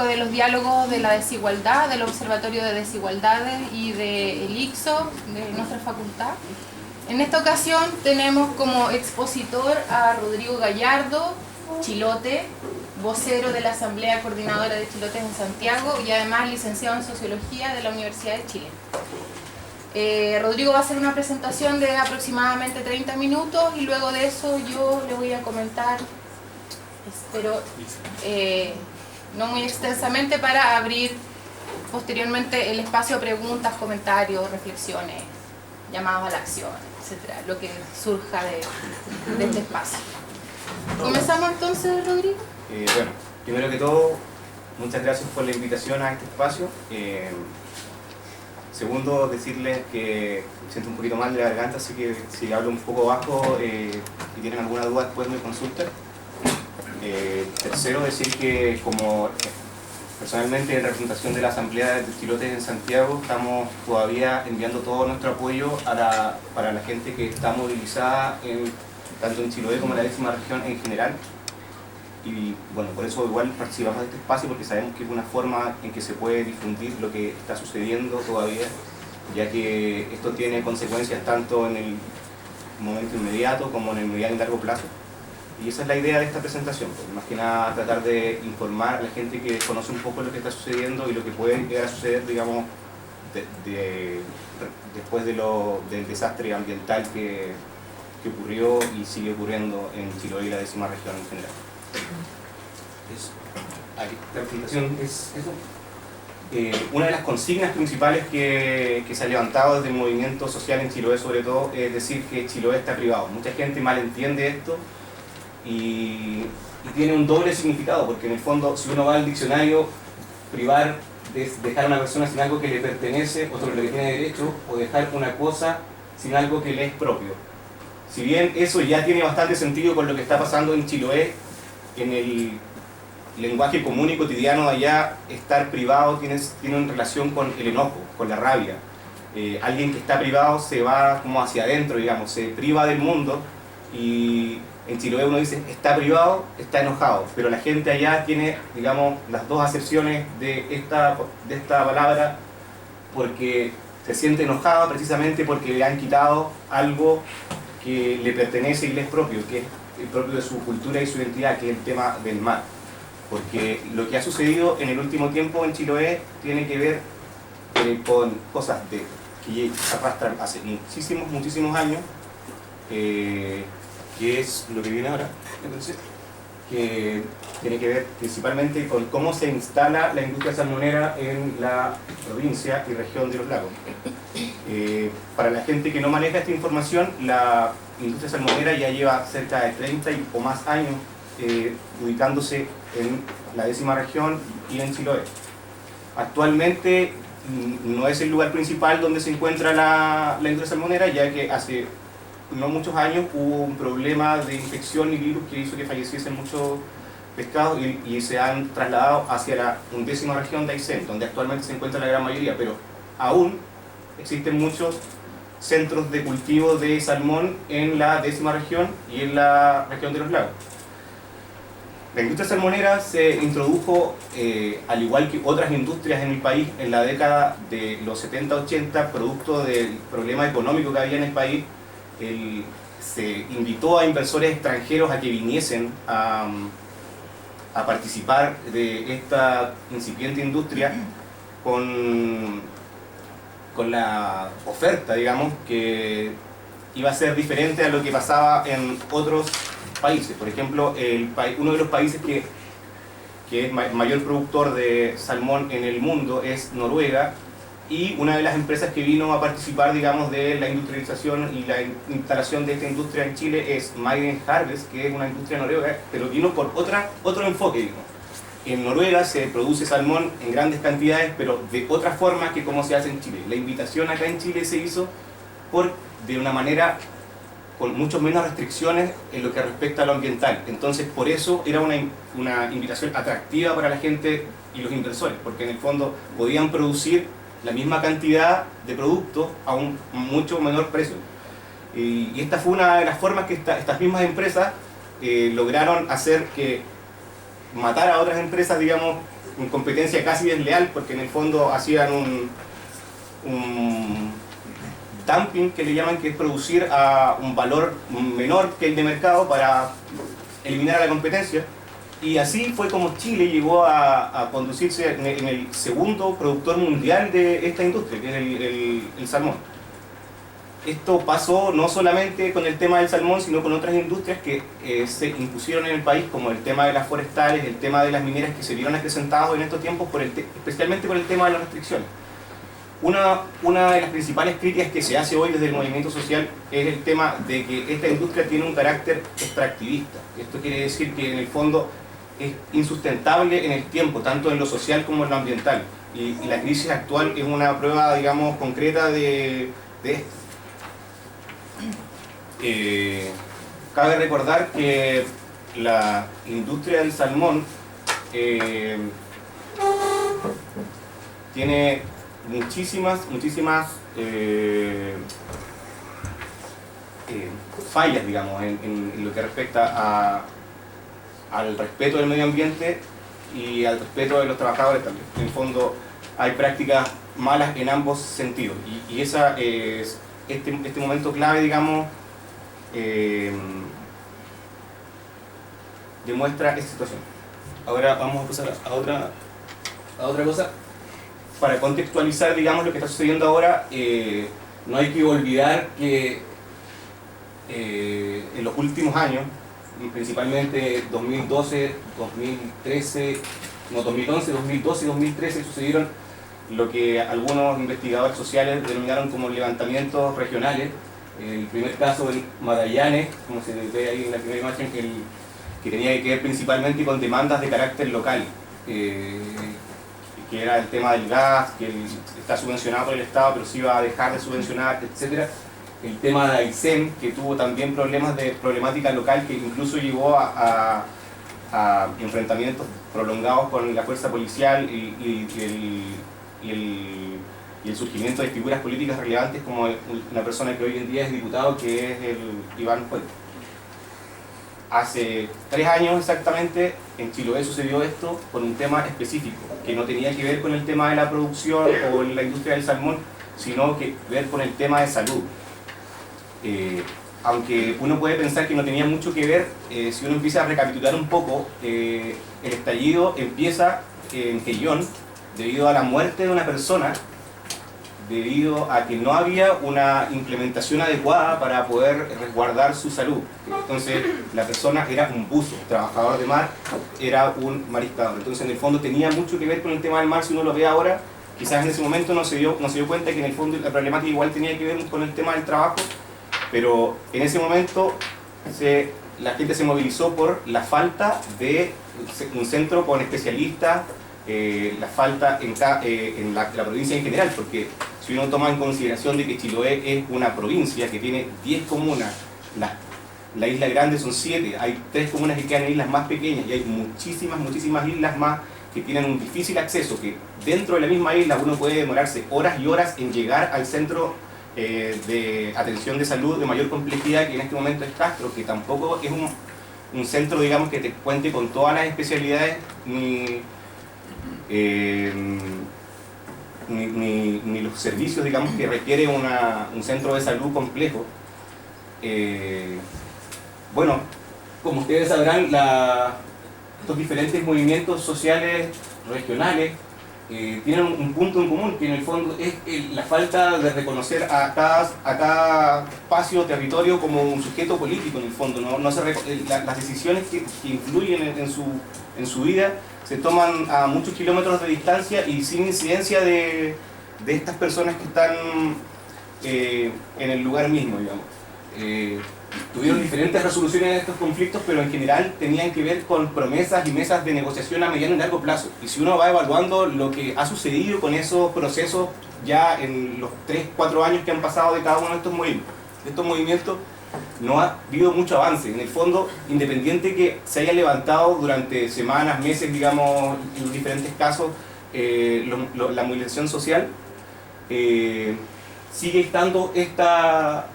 de los diálogos de la desigualdad, del Observatorio de Desigualdades y del ICSO, de nuestra facultad. En esta ocasión tenemos como expositor a Rodrigo Gallardo, chilote, vocero de la Asamblea Coordinadora de Chilotes en Santiago y además licenciado en Sociología de la Universidad de Chile. Rodrigo va a hacer una presentación de aproximadamente 30 minutos y luego de eso yo le voy a comentar, espero, no muy extensamente, para abrir posteriormente el espacio a preguntas, comentarios, reflexiones, llamados a la acción, etcétera, lo que surja de este espacio. ¿Comenzamos entonces, Rodrigo? Bueno, primero que todo, muchas gracias por la invitación a este espacio. Segundo, decirles que me siento un poquito mal de la garganta, así que si hablo un poco bajo y tienen alguna duda después me consultan. Tercero, decir que como personalmente en representación de la Asamblea de Chilotes en Santiago estamos todavía enviando todo nuestro apoyo para la gente que está movilizada tanto en Chiloé como en la 10ª región en general. Y bueno, por eso igual participamos de este espacio, porque sabemos que es una forma en que se puede difundir lo que está sucediendo todavía, ya que esto tiene consecuencias tanto en el momento inmediato como en el mediano y largo plazo. Y esa es la idea de esta presentación, pues, más que nada tratar de informar a la gente que conoce un poco lo que está sucediendo y lo que puede llegar a suceder, digamos, después del desastre ambiental que ocurrió y sigue ocurriendo en Chiloé y la 10ª región en general. La presentación es eso. Una de las consignas principales que se ha levantado desde el movimiento social en Chiloé, sobre todo, es decir que Chiloé está privado. Mucha gente malentiende esto y tiene un doble significado, porque en el fondo, si uno va al diccionario, privar es dejar a una persona sin algo que le pertenece o sobre lo que tiene derecho, o dejar una cosa sin algo que le es propio. Si bien eso ya tiene bastante sentido con lo que está pasando en Chiloé, en el lenguaje común y cotidiano allá, estar privado tiene una relación con el enojo, con la rabia. Alguien que está privado se va como hacia adentro, digamos, se priva del mundo, y en Chiloé uno dice está privado, está enojado, pero la gente allá tiene, digamos, las dos acepciones de esta palabra, porque se siente enojado precisamente porque le han quitado algo que le pertenece y le es propio, que es el propio de su cultura y su identidad, que es el tema del mar. Porque lo que ha sucedido en el último tiempo en Chiloé tiene que ver con cosas que se arrastran hace muchísimos años, que es lo que viene ahora, entonces, que tiene que ver principalmente con cómo se instala la industria salmonera en la provincia y región de los lagos. Para la gente que no maneja esta información, la industria salmonera ya lleva cerca de 30 o más años ubicándose en la 10ª región y en Chiloé. Actualmente no es el lugar principal donde se encuentra la industria salmonera, ya que hace no muchos años hubo un problema de infección y virus que hizo que falleciesen muchos pescados y se han trasladado hacia la 11ª región de Aysén, donde actualmente se encuentra la gran mayoría, pero aún existen muchos centros de cultivo de salmón en la 10ª región y en la región de los lagos. La industria salmonera se introdujo, al igual que otras industrias en el país, en la década de los 70-80, producto del problema económico que había en el país. Se invitó a inversores extranjeros a que viniesen a participar de esta incipiente industria con la oferta, digamos, que iba a ser diferente a lo que pasaba en otros países. Por ejemplo, uno de los países que es mayor productor de salmón en el mundo es Noruega, y una de las empresas que vino a participar, digamos, de la industrialización y la instalación de esta industria en Chile es Maiden Harvest, que es una industria noruega, pero vino por otro enfoque, digamos. En Noruega se produce salmón en grandes cantidades, pero de otra forma que como se hace en Chile. La invitación acá en Chile se hizo de una manera con mucho menos restricciones en lo que respecta a lo ambiental. Entonces, por eso era una invitación atractiva para la gente y los inversores, porque en el fondo podían producir la misma cantidad de productos a un mucho menor precio. Y esta fue una de las formas que estas mismas empresas lograron hacer que matar a otras empresas, digamos, en competencia casi desleal, porque en el fondo hacían un dumping, que le llaman, que es producir a un valor menor que el de mercado para eliminar a la competencia. Y así fue como Chile llegó a conducirse en el segundo productor mundial de esta industria, que es el salmón. Esto pasó no solamente con el tema del salmón, sino con otras industrias que se impusieron en el país, como el tema de las forestales, el tema de las mineras, que se vieron acrecentados en estos tiempos, especialmente por el tema de las restricciones. Una de las principales críticas que se hace hoy desde el movimiento social es el tema de que esta industria tiene un carácter extractivista. Esto quiere decir que en el fondo es insustentable en el tiempo, tanto en lo social como en lo ambiental. Y la crisis actual es una prueba, digamos, concreta de esto. Cabe recordar que la industria del salmón tiene muchísimas fallas, digamos, en lo que respecta al respeto del medio ambiente y al respeto de los trabajadores también. En el fondo hay prácticas malas en ambos sentidos, y esa es este momento clave, digamos, demuestra esta situación. Ahora vamos a pasar a otra cosa. Para contextualizar, digamos, lo que está sucediendo ahora, no hay que olvidar que en los últimos años, principalmente 2012, 2013, no, 2011, 2012 y 2013, sucedieron lo que algunos investigadores sociales denominaron como levantamientos regionales. El primer caso en Magallanes, como se ve ahí en la primera imagen, que tenía que ver principalmente con demandas de carácter local, que era el tema del gas, que está subvencionado por el Estado pero sí iba a dejar de subvencionar, etc. El tema de Aysén, que tuvo también problemas de problemática local, que incluso llevó a enfrentamientos prolongados con la fuerza policial y el surgimiento de figuras políticas relevantes como una persona que hoy en día es diputado, que es el Iván Puente. Hace 3 años exactamente en Chiloé sucedió esto con un tema específico, que no tenía que ver con el tema de la producción o la industria del salmón, sino que ver con el tema de salud. Aunque uno puede pensar que no tenía mucho que ver, si uno empieza a recapitular un poco, el estallido empieza en Quellón debido a la muerte de una persona, debido a que no había una implementación adecuada para poder resguardar su salud. Entonces la persona era un buzo, trabajador de mar, era un mariscador. Entonces en el fondo tenía mucho que ver con el tema del mar. Si uno lo ve ahora, quizás en ese momento no se dio cuenta que en el fondo la problemática igual tenía que ver con el tema del trabajo, pero en ese momento la gente se movilizó por la falta de un centro con especialistas, la falta en la provincia en general, porque si uno toma en consideración de que Chiloé es una provincia que tiene 10 comunas, la isla grande son 7, hay 3 comunas que quedan en islas más pequeñas y hay muchísimas islas más que tienen un difícil acceso, que dentro de la misma isla uno puede demorarse horas y horas en llegar al centro de atención de salud de mayor complejidad, que en este momento es Castro, que tampoco es un centro, digamos, que te cuente con todas las especialidades ni los servicios, digamos, que requiere un centro de salud complejo. Bueno, como ustedes sabrán, estos diferentes movimientos sociales regionales tienen un punto en común, que en el fondo es la falta de reconocer a cada espacio o territorio como un sujeto político. En el fondo las decisiones que influyen en su vida se toman a muchos kilómetros de distancia y sin incidencia de estas personas que están en el lugar mismo, digamos. Tuvieron diferentes resoluciones de estos conflictos, pero en general tenían que ver con promesas y mesas de negociación a mediano y largo plazo. Y si uno va evaluando lo que ha sucedido con esos procesos ya en los 3-4 años que han pasado de cada uno de estos movimientos, no ha habido mucho avance. En el fondo, independiente que se haya levantado durante semanas, meses, digamos, en los diferentes casos, la movilización social, sigue estando esta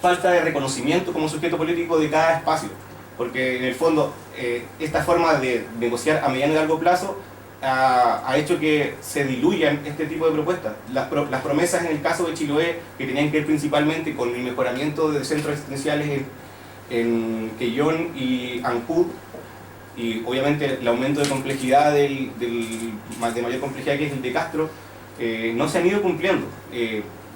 falta de reconocimiento como sujeto político de cada espacio, porque en el fondo esta forma de negociar a mediano y largo plazo ha hecho que se diluyan este tipo de propuestas. Las promesas en el caso de Chiloé, que tenían que ver principalmente con el mejoramiento de centros existenciales en Quellón y Ancud, y obviamente el aumento de complejidad de mayor complejidad que es el de Castro, no se han ido cumpliendo.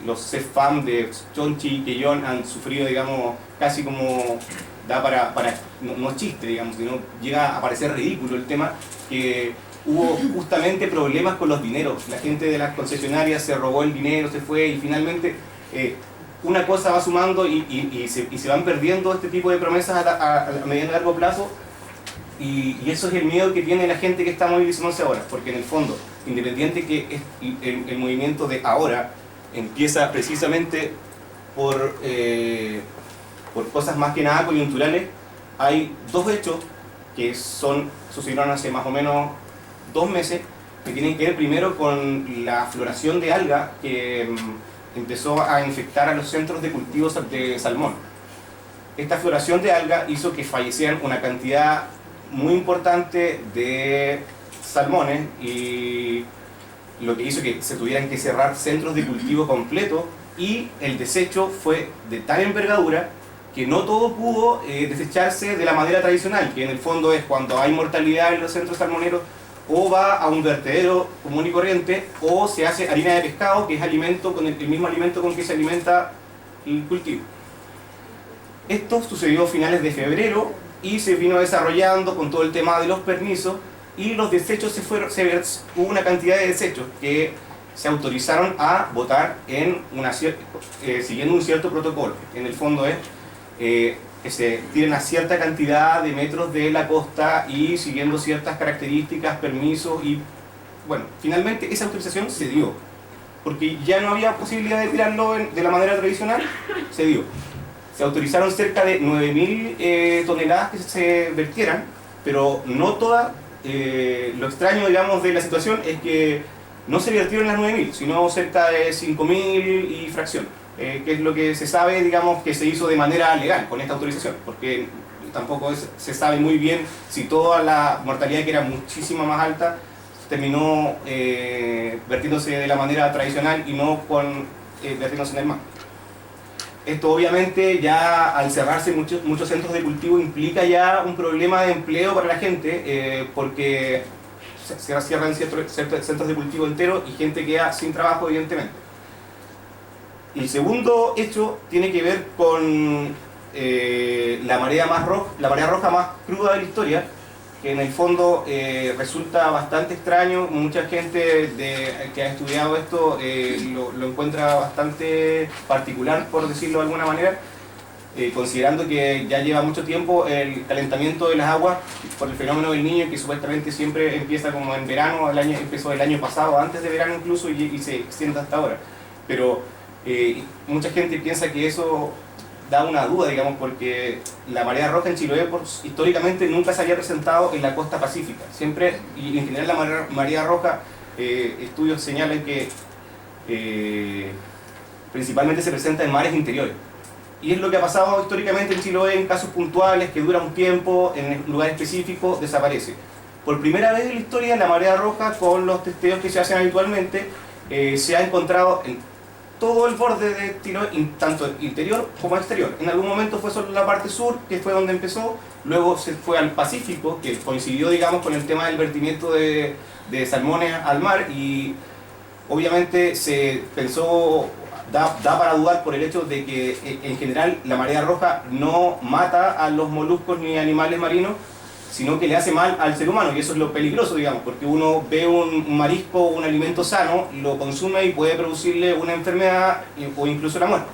Los CEFAM de Chonchi y Quellón han sufrido, digamos, casi como da no es chiste, digamos, sino llega a parecer ridículo el tema, que hubo justamente problemas con los dineros. La gente de las concesionarias se robó el dinero, se fue, y finalmente una cosa va sumando y se van perdiendo este tipo de promesas a mediano y largo plazo, y eso es el miedo que tiene la gente que está movilizándose ahora, porque en el fondo, independiente que el movimiento de ahora empieza precisamente por cosas más que nada coyunturales, hay dos hechos que sucedieron hace más o menos 2 meses, que tienen que ver primero con la floración de alga que empezó a infectar a los centros de cultivos de salmón. Esta floración de alga hizo que fallecieran una cantidad muy importante de salmones, y lo que hizo que se tuvieran que cerrar centros de cultivo completos, y el desecho fue de tal envergadura que no todo pudo desecharse de la manera tradicional, que en el fondo es cuando hay mortalidad en los centros salmoneros, o va a un vertedero común y corriente, o se hace harina de pescado, que es alimento con el mismo alimento con que se alimenta el cultivo. Esto sucedió a finales de febrero y se vino desarrollando con todo el tema de los permisos, y los desechos hubo una cantidad de desechos que se autorizaron a botar en siguiendo un cierto protocolo. En el fondo es que se tienen a cierta cantidad de metros de la costa y siguiendo ciertas características, permisos, y bueno, finalmente esa autorización se dio, porque ya no había posibilidad de tirarlo de la manera tradicional, se dio. Se autorizaron cerca de 9.000 toneladas que se vertieran, pero no todas. Lo extraño, digamos, de la situación es que no se vertieron las 9.000, sino cerca de 5.000 y fracción, que es lo que se sabe, digamos, que se hizo de manera legal con esta autorización, porque tampoco se sabe muy bien si toda la mortalidad, que era muchísimo más alta, terminó vertiéndose de la manera tradicional y no vertiéndose en el mar. Esto obviamente ya al cerrarse muchos centros de cultivo implica ya un problema de empleo para la gente, porque se cierran centros de cultivo enteros y gente queda sin trabajo, evidentemente. Y el segundo hecho tiene que ver con la marea roja más cruda de la historia, que en el fondo resulta bastante extraño. Mucha gente que ha estudiado esto lo encuentra bastante particular, por decirlo de alguna manera, considerando que ya lleva mucho tiempo el calentamiento de las aguas por el fenómeno del Niño, que supuestamente siempre empieza como en verano, empezó el año pasado, antes de verano incluso, y se extiende hasta ahora. Pero mucha gente piensa que eso da una duda, digamos, porque la marea roja en Chiloé históricamente nunca se había presentado en la costa pacífica. Siempre, y en general la marea roja, estudios señalan que principalmente se presenta en mares interiores. Y es lo que ha pasado históricamente en Chiloé, en casos puntuales, que dura un tiempo, en un lugar específico, desaparece. Por primera vez en la historia, la marea roja, con los testeos que se hacen habitualmente, se ha encontrado en todo el borde de Chiloé, tanto interior como exterior. En algún momento fue solo la parte sur, que fue donde empezó, luego se fue al Pacífico, que coincidió, digamos, con el tema del vertimiento de salmones al mar, y obviamente se pensó, da para dudar por el hecho de que en general la marea roja no mata a los moluscos ni animales marinos, sino que le hace mal al ser humano, y eso es lo peligroso, digamos, porque uno ve un marisco, un alimento sano, lo consume y puede producirle una enfermedad o incluso la muerte.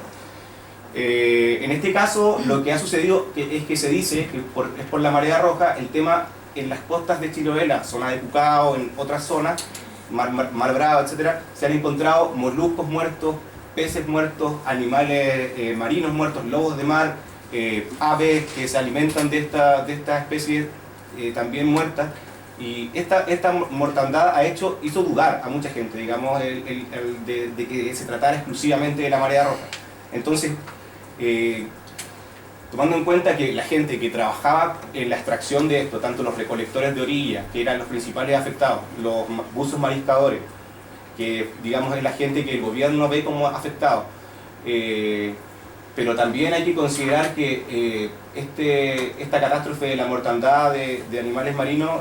En este caso, lo que ha sucedido es que se dice que es por la marea roja. El tema en las costas de Chiloé, la zona de Pucao, en otras zonas, Mar Bravo, etc., se han encontrado moluscos muertos, peces muertos, animales marinos muertos, lobos de mar, aves que se alimentan de esta especie también muertas, y esta mortandad hizo dudar a mucha gente, digamos, de que se tratara exclusivamente de la marea roja. Entonces, tomando en cuenta que la gente que trabajaba en la extracción de esto, tanto los recolectores de orilla, que eran los principales afectados, los buzos mariscadores, que digamos es la gente que el gobierno ve como afectado, pero también hay que considerar que esta catástrofe de la mortandad de animales marinos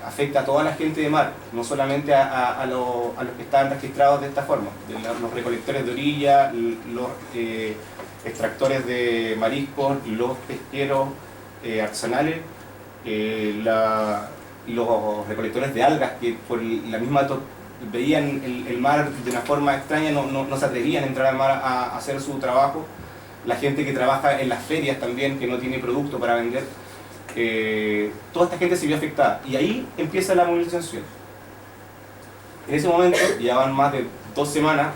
afecta a toda la gente de mar, no solamente a los que están registrados de esta forma, los recolectores de orilla, los extractores de mariscos, los pesqueros artesanales, los recolectores de algas que por la misma veían el mar de una forma extraña, no se atrevían a entrar al mar a hacer su trabajo. La gente que trabaja en las ferias también, que no tiene producto para vender, toda esta gente se vio afectada. Y ahí empieza la movilización. En ese momento, ya van más de 2 semanas,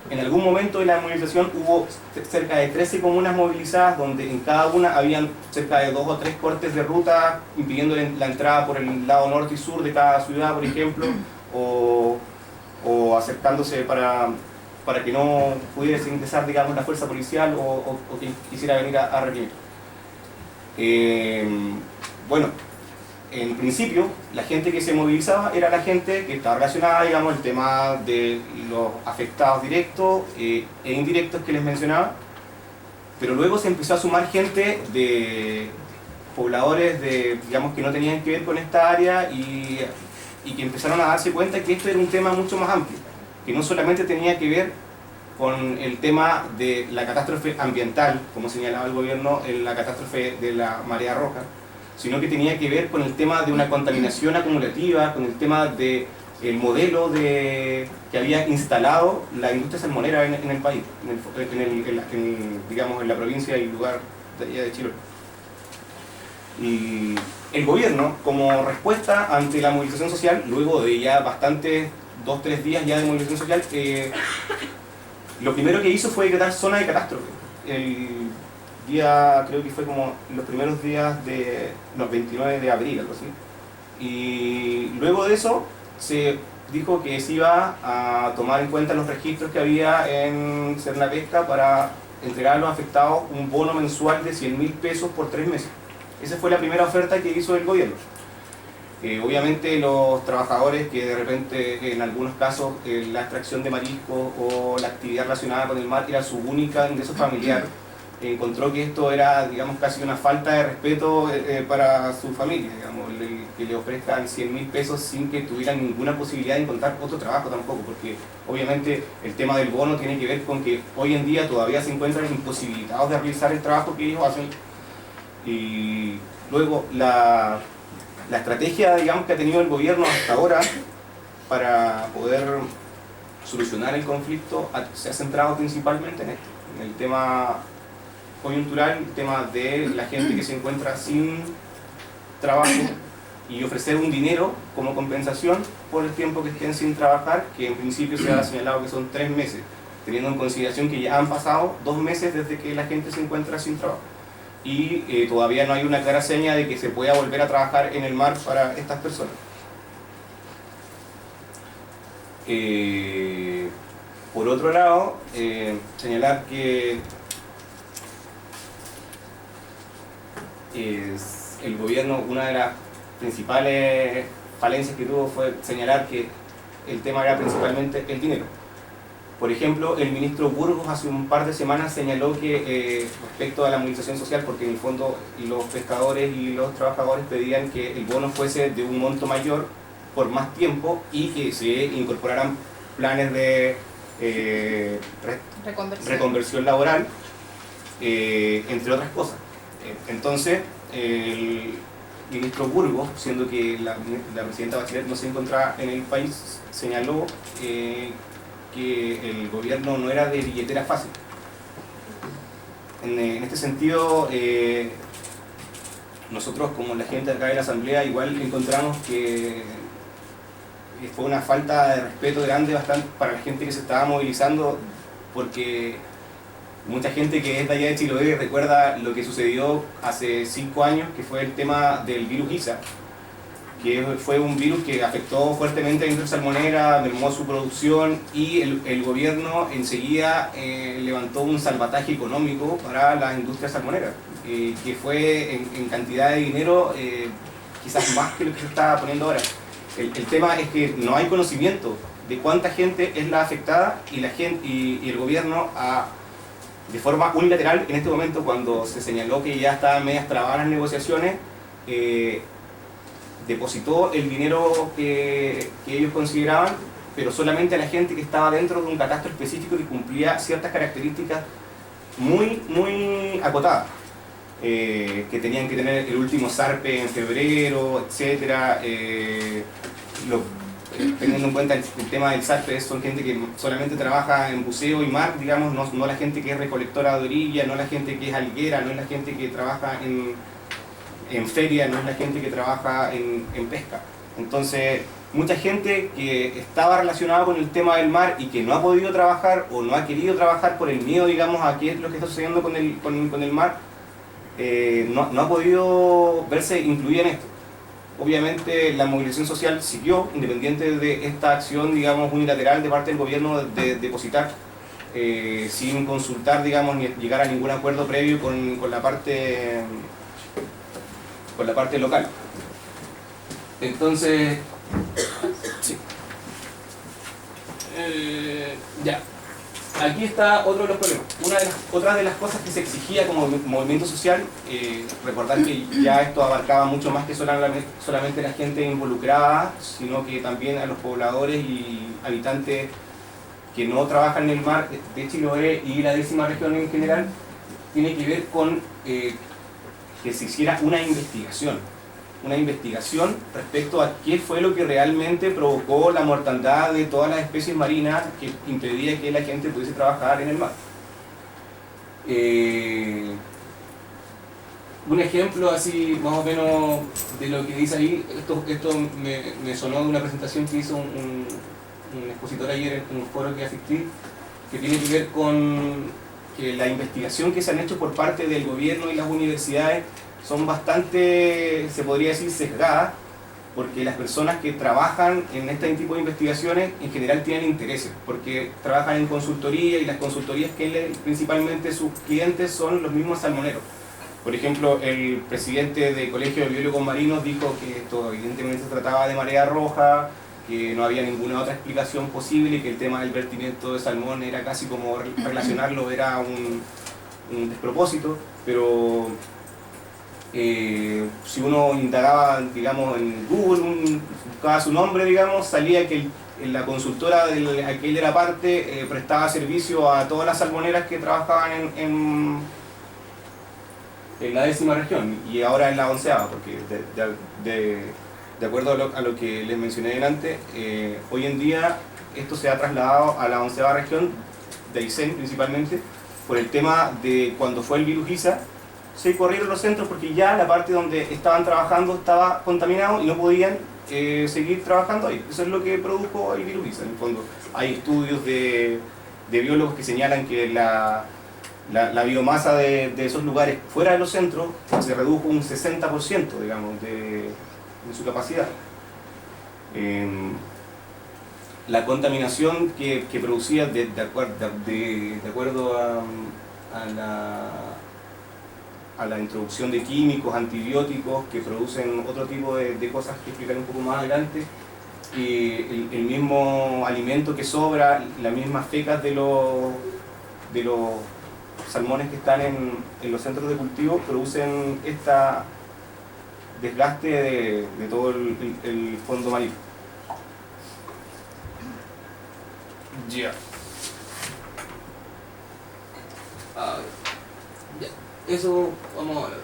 en algún momento de la movilización hubo cerca de 13 comunas movilizadas, donde en cada una habían cerca de 2 o 3 cortes de ruta, impidiendo la entrada por el lado norte y sur de cada ciudad, por ejemplo, o acercándose para que no pudiese ingresar, digamos, la fuerza policial o quien quisiera venir a reprimir. Bueno, en principio, la gente que se movilizaba era la gente que estaba relacionada, digamos, el tema de los afectados directos e indirectos que les mencionaba, pero luego se empezó a sumar gente de pobladores digamos, que no tenían que ver con esta área y que empezaron a darse cuenta que esto era un tema mucho más amplio, que no solamente tenía que ver con el tema de la catástrofe ambiental, como señalaba el gobierno, en la catástrofe de la marea roja, sino que tenía que ver con el tema de una contaminación acumulativa, con el tema del modelo que había instalado la industria salmonera en el país, digamos, en la provincia y lugar de allá de Chiloé. Y el gobierno, como respuesta ante la movilización social, luego de ya bastantes 2-3 días ya de movilización social, lo primero que hizo fue decretar zona de catástrofe. El día, creo que fue como los primeros días de los 29 de abril, algo así. Y luego de eso se dijo que se iba a tomar en cuenta los registros que había en Cernapesca para entregar a los afectados un bono mensual de 100.000 pesos por 3 meses. Esa fue la primera oferta que hizo el gobierno. Obviamente los trabajadores que de repente, en algunos casos, la extracción de mariscos o la actividad relacionada con el mar era su única ingreso familiar, encontró que esto era, digamos, casi una falta de respeto para su familia, digamos, que le ofrezcan 100.000 pesos sin que tuvieran ninguna posibilidad de encontrar otro trabajo tampoco, porque obviamente el tema del bono tiene que ver con que hoy en día todavía se encuentran imposibilitados de realizar el trabajo que ellos hacen. Y luego la estrategia, digamos, que ha tenido el gobierno hasta ahora para poder solucionar el conflicto se ha centrado principalmente en esto, en el tema coyuntural, el tema de la gente que se encuentra sin trabajo y ofrecer un dinero como compensación por el tiempo que estén sin trabajar, que en principio se ha señalado que son 3 meses, teniendo en consideración que ya han pasado 2 meses desde que la gente se encuentra sin trabajo. Y todavía no hay una clara seña de que se pueda volver a trabajar en el mar para estas personas. Por otro lado, señalar que el gobierno, una de las principales falencias que tuvo fue señalar que el tema era principalmente el dinero. Por ejemplo, el ministro Burgos hace un par de semanas señaló que respecto a la movilización social, porque en el fondo los pescadores y los trabajadores pedían que el bono fuese de un monto mayor por más tiempo y que se incorporaran planes de reconversión laboral, entre otras cosas. Entonces, el ministro Burgos, siendo que la presidenta Bachelet no se encontraba en el país, señaló que el gobierno no era de billetera fácil. En este sentido, nosotros como la gente acá de la Asamblea igual encontramos que fue una falta de respeto grande bastante para la gente que se estaba movilizando, porque mucha gente que es de allá de Chiloé recuerda lo que sucedió hace 5 años, que fue el tema del virus Giza, que fue un virus que afectó fuertemente a la industria salmonera, mermó su producción y el gobierno enseguida levantó un salvataje económico para la industria salmonera, que fue en cantidad de dinero quizás más que lo que se está poniendo ahora. El tema es que no hay conocimiento de cuánta gente es la afectada y, y el gobierno de forma unilateral en este momento, cuando se señaló que ya estaban medias trabadas las negociaciones, depositó el dinero que ellos consideraban, pero solamente a la gente que estaba dentro de un catastro específico que cumplía ciertas características muy acotadas, que tenían que tener el último SARPE en febrero, etc. Teniendo en cuenta el tema del SARPE, son gente que solamente trabaja en buceo y mar, digamos, no la gente que es recolectora de orilla, no la gente que es alguera, no es la gente que trabaja en feria, no es la gente que trabaja en pesca. Entonces, mucha gente que estaba relacionada con el tema del mar y que no ha podido trabajar o no ha querido trabajar por el miedo, digamos, a qué es lo que está sucediendo con el mar, no ha podido verse incluida en esto. Obviamente la movilización social siguió, independiente de esta acción, digamos, unilateral de parte del gobierno de depositar, sin consultar, digamos, ni llegar a ningún acuerdo previo con la parte local. Entonces, sí. Ya. Aquí está otro de los problemas. Otra de las cosas que se exigía como movimiento social, recordar que ya esto abarcaba mucho más que solamente la gente involucrada, sino que también a los pobladores y habitantes que no trabajan en el mar de Chiloé y la 10ª región en general, tiene que ver con que se hiciera una investigación respecto a qué fue lo que realmente provocó la mortandad de todas las especies marinas que impedía que la gente pudiese trabajar en el mar. Un ejemplo así más o menos de lo que dice ahí, esto me sonó de una presentación que hizo un expositor ayer en un foro que asistí, que tiene que ver con que la investigación que se han hecho por parte del gobierno y las universidades son bastante, se podría decir, sesgadas, porque las personas que trabajan en este tipo de investigaciones en general tienen intereses, porque trabajan en consultoría y las consultorías que principalmente sus clientes son los mismos salmoneros. Por ejemplo, el presidente del Colegio de Biólogos Marinos dijo que esto evidentemente se trataba de marea roja, que no había ninguna otra explicación posible y que el tema del vertimiento de salmón era casi como relacionarlo, era un despropósito, pero si uno indagaba, digamos, en Google, buscaba su nombre, digamos, salía que la consultora de la que él era parte prestaba servicio a todas las salmoneras que trabajaban en la 10ª región y ahora en la 11ª, porque de acuerdo a lo que les mencioné delante, hoy en día esto se ha trasladado a la 11ª región, de Aysén principalmente, por el tema de cuando fue el virus ISA. Se corrieron los centros porque ya la parte donde estaban trabajando estaba contaminado y no podían seguir trabajando ahí. Eso es lo que produjo el virus ISA. En el fondo hay estudios de biólogos que señalan que la biomasa de esos lugares fuera de los centros se redujo un 60%, digamos, de su capacidad. La contaminación que producía de acuerdo a la introducción de químicos, antibióticos que producen otro tipo de cosas que explicaré un poco más adelante, el mismo alimento que sobra, las mismas fecas de los salmones que están en los centros de cultivo producen este desgaste de todo el fondo marino. Ya. Eso, vamos a ver.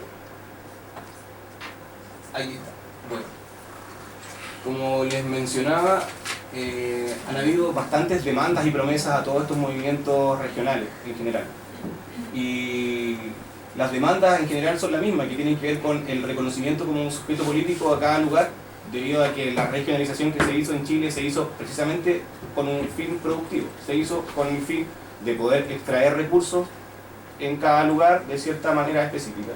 Ahí está. Bueno, como les mencionaba, han habido bastantes demandas y promesas a todos estos movimientos regionales en general. Y las demandas en general son las mismas, que tienen que ver con el reconocimiento como un sujeto político a cada lugar, debido a que la regionalización que se hizo en Chile se hizo precisamente con un fin productivo, se hizo con el fin de poder extraer recursos en cada lugar de cierta manera específica.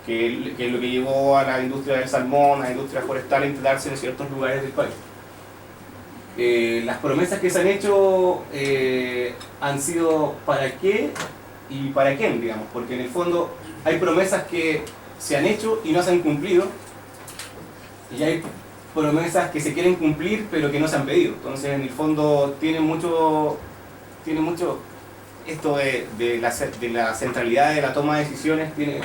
que es lo que llevó a la industria del salmón, a la industria forestal a instalarse en ciertos lugares del país. Las promesas que se han hecho han sido para qué y para quién, digamos, porque en el fondo hay promesas que se han hecho y no se han cumplido, y hay promesas que se quieren cumplir pero que no se han pedido. Entonces en el fondo tiene mucho esto de la centralidad de la toma de decisiones, tiene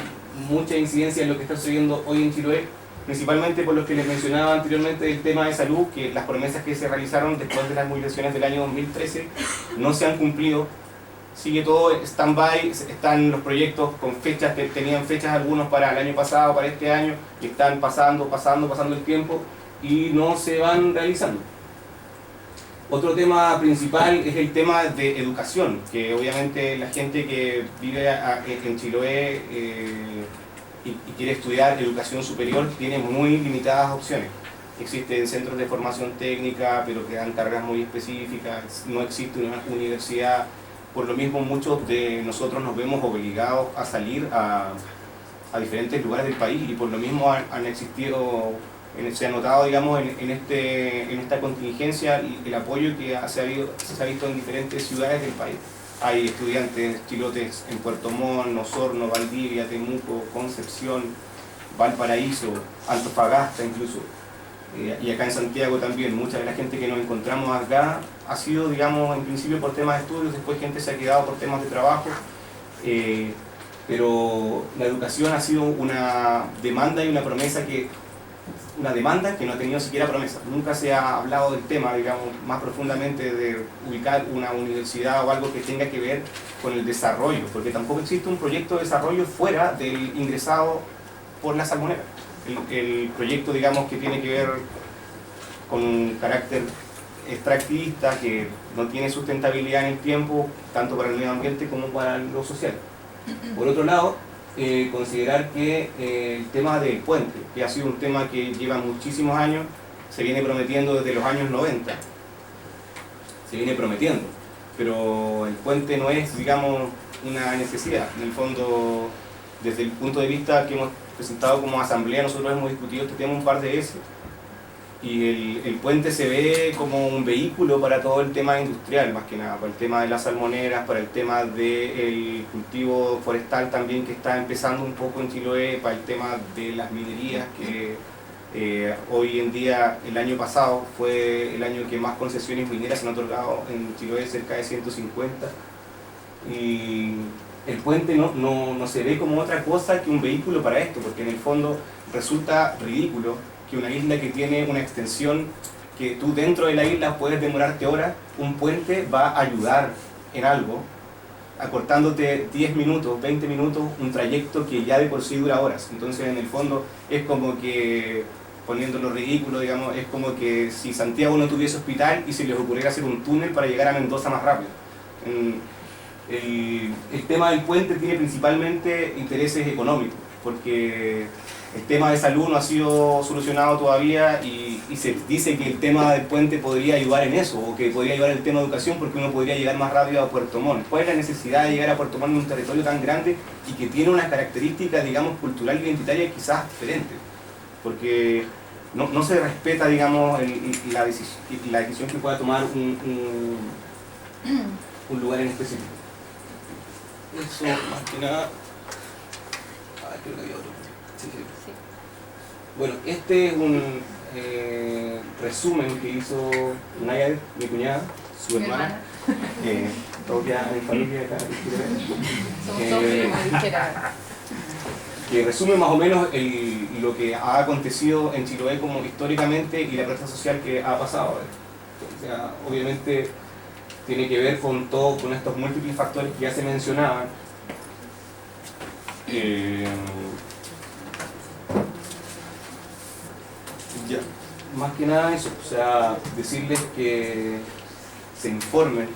mucha incidencia en lo que está sucediendo hoy en Chiloé, principalmente por lo que les mencionaba anteriormente del tema de salud, que las promesas que se realizaron después de las movilizaciones del año 2013 no se han cumplido. Sigue todo stand-by, están los proyectos con fechas que tenían fechas algunos para el año pasado, para este año, y están pasando el tiempo y no se van realizando. Otro tema principal es el tema de educación, que obviamente la gente que vive en Chiloé y quiere estudiar educación superior tiene muy limitadas opciones. Existen centros de formación técnica, pero que dan cargas muy específicas, no existe una universidad. Por lo mismo, muchos de nosotros nos vemos obligados a salir a diferentes lugares del país, y por lo mismo han existido, se ha notado, digamos, en esta contingencia el apoyo que se ha visto en diferentes ciudades del país. Hay estudiantes chilotes en Puerto Montt, Osorno, Valdivia, Temuco, Concepción, Valparaíso, Antofagasta incluso. Y acá en Santiago también. Mucha de la gente que nos encontramos acá ha sido, digamos, en principio por temas de estudios, después gente se ha quedado por temas de trabajo, pero la educación ha sido una demanda y una promesa una demanda que no ha tenido siquiera promesa. Nunca se ha hablado del tema, digamos, más profundamente de ubicar una universidad o algo que tenga que ver con el desarrollo, porque tampoco existe un proyecto de desarrollo fuera del ingresado por la salmonera. El proyecto, digamos, que tiene que ver con un carácter extractivista, que no tiene sustentabilidad en el tiempo, tanto para el medio ambiente como para lo social. Por otro lado, considerar que el tema del puente, que ha sido un tema que lleva muchísimos años, se viene prometiendo desde los años 90, se viene prometiendo, pero el puente no es, digamos, una necesidad. En el fondo, desde el punto de vista que hemos presentado como asamblea, nosotros hemos discutido este tema un par de veces, y el puente se ve como un vehículo para todo el tema industrial, más que nada, para el tema de las salmoneras, para el tema del cultivo forestal también, que está empezando un poco en Chiloé, para el tema de las minerías, que hoy en día, el año pasado, fue el año que más concesiones mineras se han otorgado en Chiloé, cerca de 150, y el puente no se ve como otra cosa que un vehículo para esto, porque en el fondo resulta ridículo que una isla que tiene una extensión que tú dentro de la isla puedes demorarte horas, un puente va a ayudar en algo, acortándote 10 minutos, 20 minutos, un trayecto que ya de por sí dura horas. Entonces en el fondo es como que, poniéndolo ridículo, digamos, es como que si Santiago no tuviese hospital y se les ocurriera hacer un túnel para llegar a Mendoza más rápido. El tema del puente tiene principalmente intereses económicos, porque el tema de salud no ha sido solucionado todavía, y se dice que el tema del puente podría ayudar en eso, o que podría ayudar el tema de educación, porque uno podría llegar más rápido a Puerto Montt. ¿Cuál es la necesidad de llegar a Puerto Montt en un territorio tan grande y que tiene unas características, digamos, cultural y identitarias quizás diferentes? Porque no se respeta, digamos, la decisión que pueda tomar un lugar en específico. Eso, más que nada... creo que había otro. Sí. Bueno, este es un resumen que hizo Nayar, mi cuñada, su hermana, propia de familia acá que resume más o menos lo que ha acontecido en Chiloé como históricamente y la protesta social que ha pasado. O sea, obviamente tiene que ver con estos múltiples factores que ya se mencionaban. Ya, más que nada eso, o sea, decirles que se informen,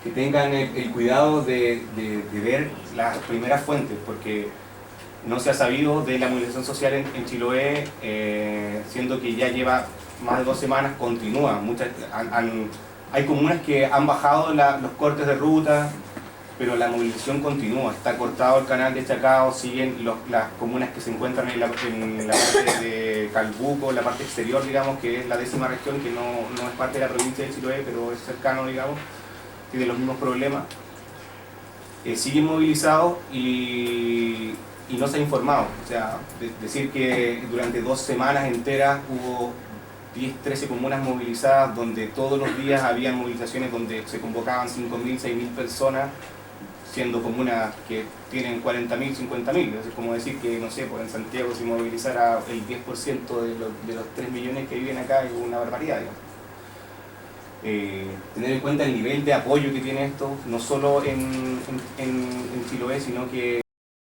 que tengan el cuidado de ver las primeras fuentes, porque no se ha sabido de la movilización social en Chiloé, siendo que ya lleva más de 2 semanas, continúa. Hay comunas que han bajado los cortes de ruta, pero la movilización continúa, está cortado el canal de Chacao, siguen las comunas que se encuentran en la parte de Calbuco, la parte exterior, digamos, que es la 10ª región, que no es parte de la provincia de Chiloé, pero es cercano, digamos, tiene los mismos problemas. Siguen movilizados y no se ha informado. O sea, decir que durante 2 semanas enteras hubo 10, 13 comunas movilizadas, donde todos los días había movilizaciones donde se convocaban 5.000, 6.000 personas, siendo comunas que tienen 40.000, 50.000. Es como decir que, no sé, pues en Santiago si movilizara el 10% de los 3 millones que viven acá es una barbaridad, digamos. Tener en cuenta el nivel de apoyo que tiene esto, no solo en Chiloé, sino que